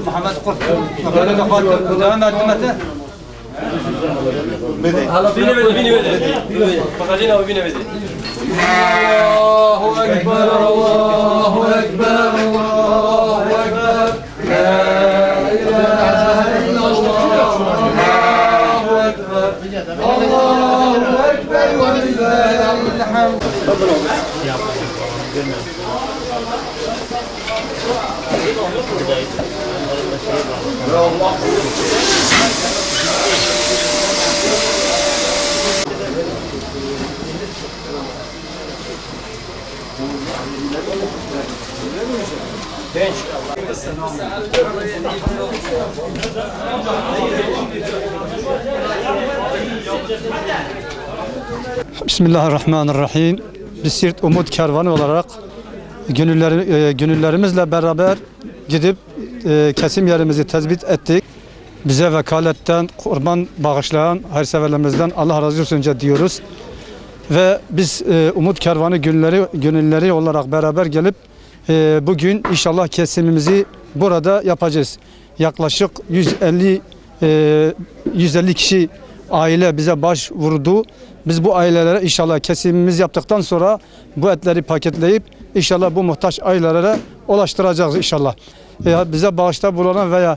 محمد قرط الله أكبر الله أكبر الله أكبر لا إله إلا الله الله أكبر الله أكبر ولله الحمد. Bismillahirrahmanirrahim. Biz Siirt Umut Kervanı olarak gönüllerimizle beraber gidip kesim yerimizi tespit ettik. Bize vekaletten kurban bağışlayan hayırseverlerimizden Allah razı olsun diyoruz. Ve biz Umut Kervanı gönülleri olarak beraber gelip bugün inşallah kesimimizi burada yapacağız. Yaklaşık 150 kişi aile bize başvurdu. Biz bu ailelere inşallah kesimimizi yaptıktan sonra bu etleri paketleyip inşallah bu muhtaç ailelere ulaştıracağız inşallah. Bize bağışta bulunan veya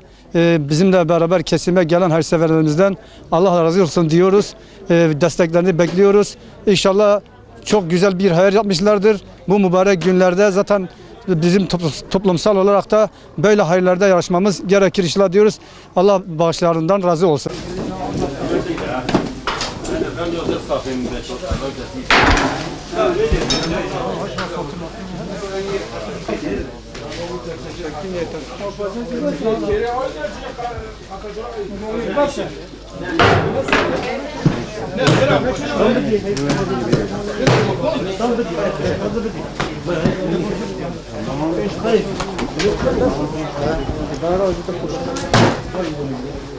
bizimle beraber kesime gelen hayırseverlerimizden Allah razı olsun diyoruz. Desteklerini bekliyoruz. İnşallah çok güzel bir hayır yapmışlardır. Bu mübarek günlerde zaten bizim toplumsal olarak da böyle hayırlarda yarışmamız gerekir inşallah diyoruz. Allah bağışlarından razı olsun.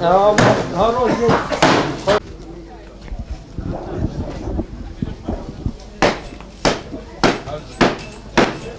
Tamam.